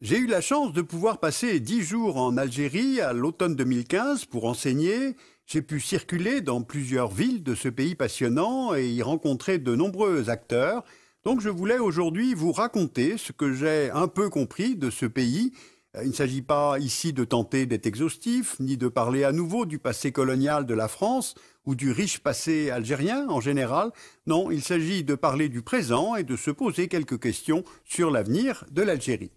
J'ai eu la chance de pouvoir passer 10 jours en Algérie à l'automne 2015 pour enseigner. J'ai pu circuler dans plusieurs villes de ce pays passionnant et y rencontrer de nombreux acteurs. Donc je voulais aujourd'hui vous raconter ce que j'ai un peu compris de ce pays. Il ne s'agit pas ici de tenter d'être exhaustif, ni de parler à nouveau du passé colonial de la France ou du riche passé algérien en général. Non, il s'agit de parler du présent et de se poser quelques questions sur l'avenir de l'Algérie.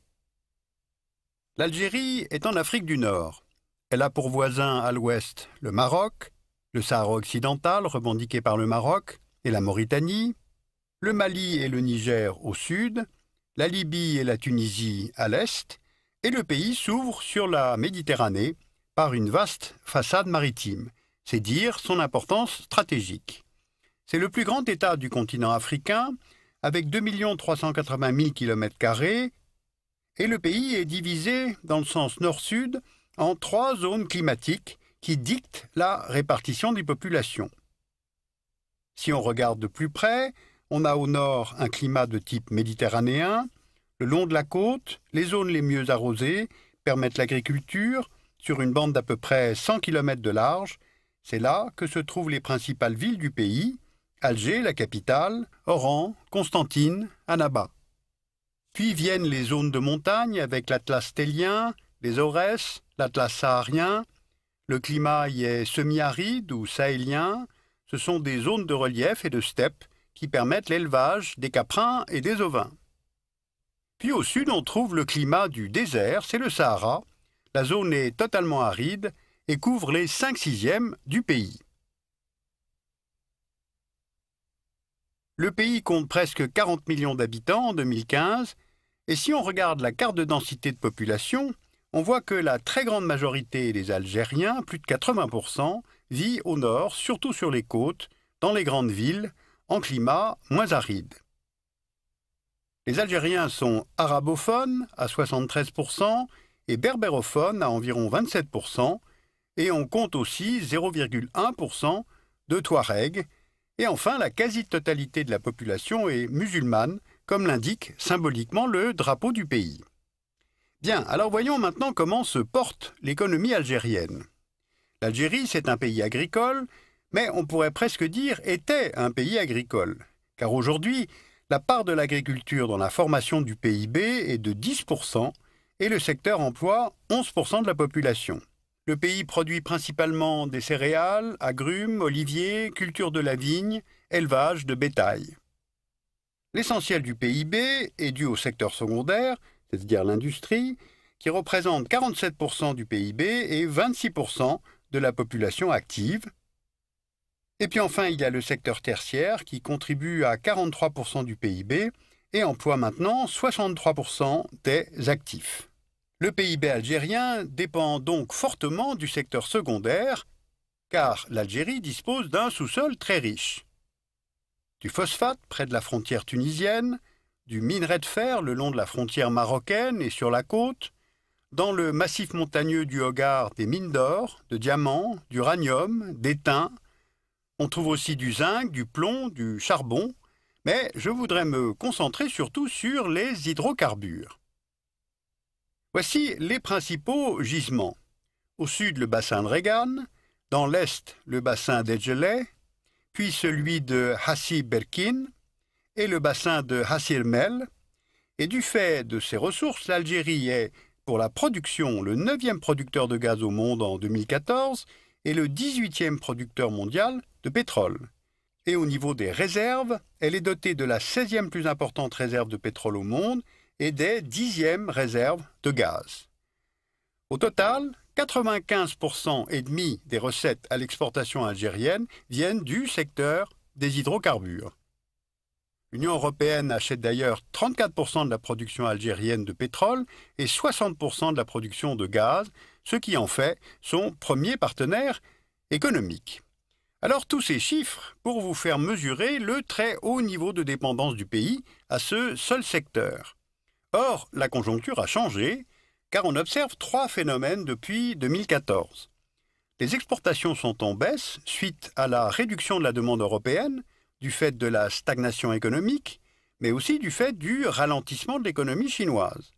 L'Algérie est en Afrique du Nord. Elle a pour voisin à l'ouest le Maroc, le Sahara occidental revendiqué par le Maroc et la Mauritanie, le Mali et le Niger au sud, la Libye et la Tunisie à l'est, et le pays s'ouvre sur la Méditerranée par une vaste façade maritime. C'est dire son importance stratégique. C'est le plus grand État du continent africain, avec 2 380 000 km², et le pays est divisé dans le sens nord-sud en 3 zones climatiques qui dictent la répartition des populations. Si on regarde de plus près, on a au nord un climat de type méditerranéen. Le long de la côte, les zones les mieux arrosées permettent l'agriculture sur une bande d'à peu près 100 km de large. C'est là que se trouvent les principales villes du pays, Alger, la capitale, Oran, Constantine, Annaba. Puis viennent les zones de montagne avec l'Atlas stélien, les Aurès, l'Atlas saharien. Le climat y est semi-aride ou sahélien. Ce sont des zones de relief et de steppe qui permettent l'élevage des caprins et des ovins. Puis au sud, on trouve le climat du désert, c'est le Sahara. La zone est totalement aride et couvre les 5/6 du pays. Le pays compte presque 40 millions d'habitants en 2015, et si on regarde la carte de densité de population, on voit que la très grande majorité des Algériens, plus de 80%, vit au nord, surtout sur les côtes, dans les grandes villes, en climat moins aride. Les Algériens sont arabophones à 73% et berbérophones à environ 27%, et on compte aussi 0,1% de Touaregs. Et enfin, la quasi-totalité de la population est musulmane, comme l'indique symboliquement le drapeau du pays. Bien, alors voyons maintenant comment se porte l'économie algérienne. L'Algérie, c'est un pays agricole, mais on pourrait presque dire était un pays agricole. Car aujourd'hui, la part de l'agriculture dans la formation du PIB est de 10% et le secteur emploie 11% de la population. Le pays produit principalement des céréales, agrumes, oliviers, culture de la vigne, élevage de bétail. L'essentiel du PIB est dû au secteur secondaire, c'est-à-dire l'industrie, qui représente 47% du PIB et 26% de la population active. Et puis enfin, il y a le secteur tertiaire qui contribue à 43% du PIB et emploie maintenant 63% des actifs. Le PIB algérien dépend donc fortement du secteur secondaire, car l'Algérie dispose d'un sous-sol très riche. Du phosphate près de la frontière tunisienne, du minerai de fer le long de la frontière marocaine et sur la côte, dans le massif montagneux du Hogar des mines d'or, de diamants, d'uranium, d'étain. On trouve aussi du zinc, du plomb, du charbon, mais je voudrais me concentrer surtout sur les hydrocarbures. Voici les principaux gisements. Au sud, le bassin de Regan, dans l'est, le bassin d'Edgeley, puis celui de Hassi Berkin et le bassin de Hassi-Mel. Et du fait de ces ressources, l'Algérie est, pour la production, le 9e producteur de gaz au monde en 2014 et le 18e producteur mondial de pétrole. Et au niveau des réserves, elle est dotée de la 16e plus importante réserve de pétrole au monde et des 10e réserves de gaz. Au total, 95,5% des recettes à l'exportation algérienne viennent du secteur des hydrocarbures. L'Union européenne achète d'ailleurs 34% de la production algérienne de pétrole et 60% de la production de gaz, ce qui en fait son premier partenaire économique. Alors tous ces chiffres pour vous faire mesurer le très haut niveau de dépendance du pays à ce seul secteur. Or, la conjoncture a changé, car on observe 3 phénomènes depuis 2014. Les exportations sont en baisse suite à la réduction de la demande européenne, du fait de la stagnation économique, mais aussi du fait du ralentissement de l'économie chinoise.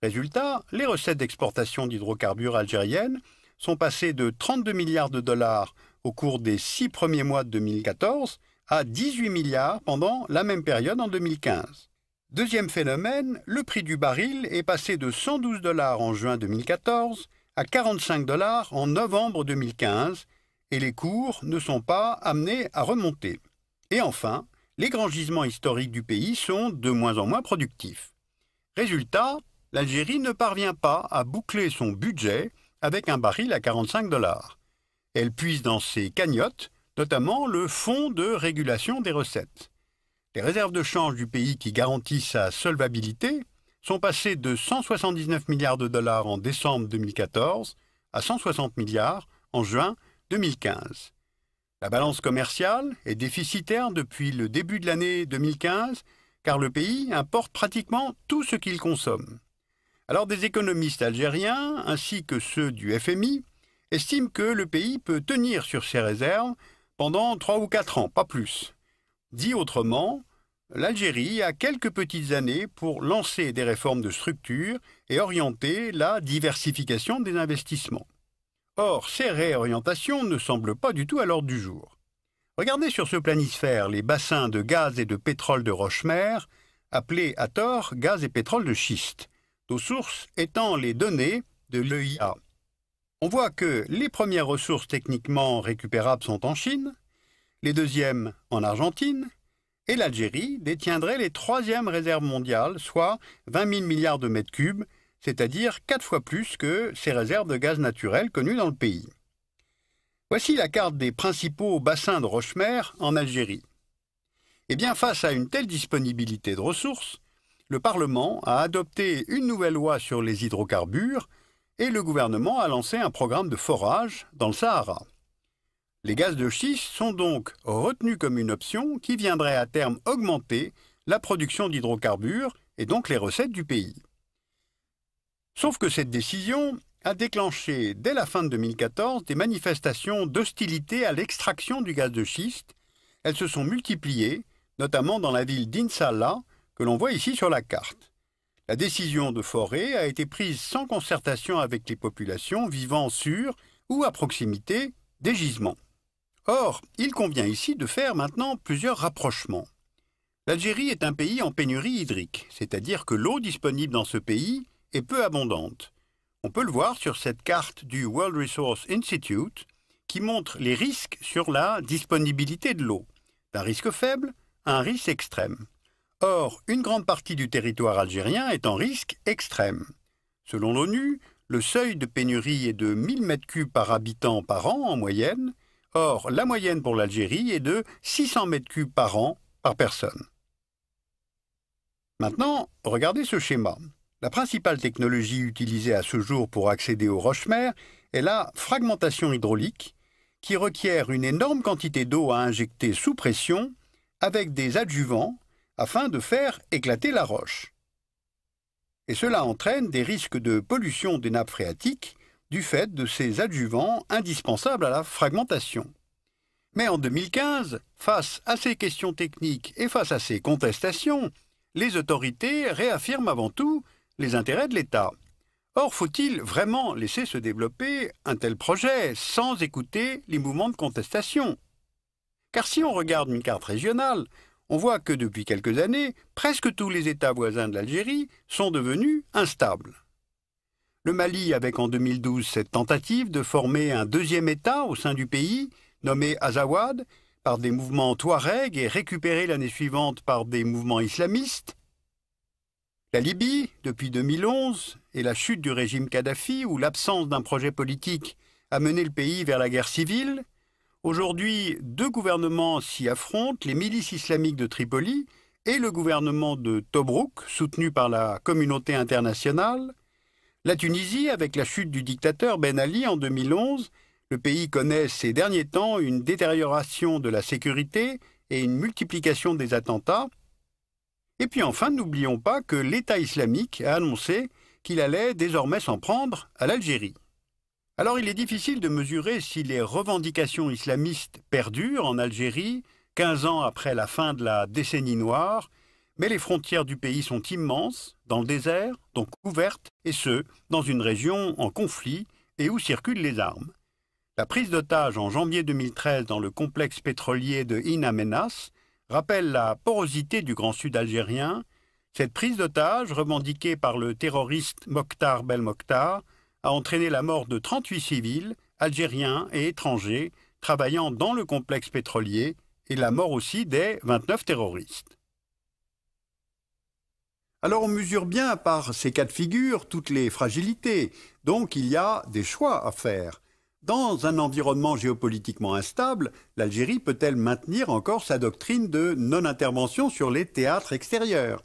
Résultat, les recettes d'exportation d'hydrocarbures algériennes sont passées de 32 milliards de dollars au cours des 6 premiers mois de 2014 à 18 milliards pendant la même période en 2015. Deuxième phénomène, le prix du baril est passé de 112 dollars en juin 2014 à 45 dollars en novembre 2015 et les cours ne sont pas amenés à remonter. Et enfin, les grands gisements historiques du pays sont de moins en moins productifs. Résultat, l'Algérie ne parvient pas à boucler son budget avec un baril à 45 dollars. Elle puise dans ses cagnottes, notamment le Fonds de régulation des recettes. Les réserves de change du pays qui garantissent sa solvabilité sont passées de 179 milliards de dollars en décembre 2014 à 160 milliards en juin 2015. La balance commerciale est déficitaire depuis le début de l'année 2015 car le pays importe pratiquement tout ce qu'il consomme. Alors des économistes algériens, ainsi que ceux du FMI, estiment que le pays peut tenir sur ses réserves pendant 3 ou 4 ans, pas plus. Dit autrement, l'Algérie a quelques petites années pour lancer des réformes de structure et orienter la diversification des investissements. Or, ces réorientations ne semblent pas du tout à l'ordre du jour. Regardez sur ce planisphère les bassins de gaz et de pétrole de Rochemer, appelés à tort gaz et pétrole de schiste, nos sources étant les données de l'EIA. On voit que les premières ressources techniquement récupérables sont en Chine, les deuxièmes en Argentine, et l'Algérie détiendrait les troisièmes réserves mondiales, soit 20 000 milliards de mètres cubes, c'est-à-dire 4 fois plus que ces réserves de gaz naturel connues dans le pays. Voici la carte des principaux bassins de Rochemer en Algérie. Eh bien, face à une telle disponibilité de ressources, le Parlement a adopté une nouvelle loi sur les hydrocarbures et le gouvernement a lancé un programme de forage dans le Sahara. Les gaz de schiste sont donc retenus comme une option qui viendrait à terme augmenter la production d'hydrocarbures et donc les recettes du pays. Sauf que cette décision a déclenché dès la fin de 2014 des manifestations d'hostilité à l'extraction du gaz de schiste. Elles se sont multipliées, notamment dans la ville d'Insalah, que l'on voit ici sur la carte. La décision de forer a été prise sans concertation avec les populations vivant sur ou à proximité des gisements. Or, il convient ici de faire maintenant plusieurs rapprochements. L'Algérie est un pays en pénurie hydrique, c'est-à-dire que l'eau disponible dans ce pays est peu abondante. On peut le voir sur cette carte du World Resources Institute qui montre les risques sur la disponibilité de l'eau, d'un risque faible à un risque extrême. Or, une grande partie du territoire algérien est en risque extrême. Selon l'ONU, le seuil de pénurie est de 1000 m3 par habitant par an en moyenne. Or, la moyenne pour l'Algérie est de 600 m3 par an par personne. Maintenant, regardez ce schéma. La principale technologie utilisée à ce jour pour accéder au Rochemer est la fragmentation hydraulique, qui requiert une énorme quantité d'eau à injecter sous pression avec des adjuvants afin de faire éclater la roche. Et cela entraîne des risques de pollution des nappes phréatiques du fait de ces adjuvants indispensables à la fragmentation. Mais en 2015, face à ces questions techniques et face à ces contestations, les autorités réaffirment avant tout les intérêts de l'État. Or, faut-il vraiment laisser se développer un tel projet sans écouter les mouvements de contestation? Car si on regarde une carte régionale, on voit que depuis quelques années, presque tous les États voisins de l'Algérie sont devenus instables. Le Mali, avec en 2012 cette tentative de former un deuxième État au sein du pays, nommé Azawad, par des mouvements touaregs et récupéré l'année suivante par des mouvements islamistes. La Libye, depuis 2011, et la chute du régime Kadhafi, où l'absence d'un projet politique a mené le pays vers la guerre civile. Aujourd'hui, deux gouvernements s'y affrontent, les milices islamiques de Tripoli et le gouvernement de Tobrouk, soutenu par la communauté internationale. La Tunisie, avec la chute du dictateur Ben Ali en 2011, le pays connaît ces derniers temps une détérioration de la sécurité et une multiplication des attentats. Et puis enfin, n'oublions pas que l'État islamique a annoncé qu'il allait désormais s'en prendre à l'Algérie. Alors il est difficile de mesurer si les revendications islamistes perdurent en Algérie, 15 ans après la fin de la décennie noire, Mais les frontières du pays sont immenses, dans le désert, donc ouvertes, et ce, dans une région en conflit et où circulent les armes. La prise d'otage en janvier 2013 dans le complexe pétrolier de In Amenas rappelle la porosité du Grand Sud algérien. Cette prise d'otage, revendiquée par le terroriste Mokhtar Belmokhtar, a entraîné la mort de 38 civils, algériens et étrangers, travaillant dans le complexe pétrolier, et la mort aussi des 29 terroristes. Alors on mesure bien par ces cas de figure toutes les fragilités, donc il y a des choix à faire. Dans un environnement géopolitiquement instable, l'Algérie peut-elle maintenir encore sa doctrine de non-intervention sur les théâtres extérieurs?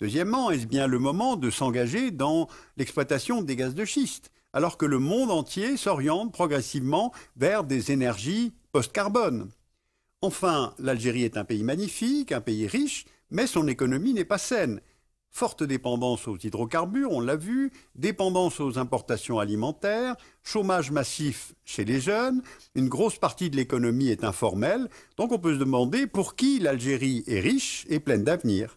Deuxièmement, est-ce bien le moment de s'engager dans l'exploitation des gaz de schiste, alors que le monde entier s'oriente progressivement vers des énergies post-carbone? Enfin, l'Algérie est un pays magnifique, un pays riche, mais son économie n'est pas saine. Forte dépendance aux hydrocarbures, on l'a vu, dépendance aux importations alimentaires, chômage massif chez les jeunes, une grosse partie de l'économie est informelle, donc on peut se demander pour qui l'Algérie est riche et pleine d'avenir.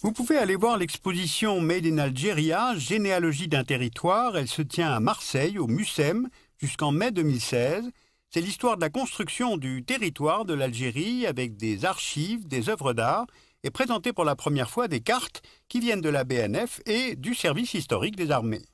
Vous pouvez aller voir l'exposition Made in Algeria, généalogie d'un territoire. Elle se tient à Marseille, au MUSEM, jusqu'en mai 2016. C'est l'histoire de la construction du territoire de l'Algérie avec des archives, des œuvres d'art et présentée pour la première fois des cartes qui viennent de la BNF et du service historique des armées.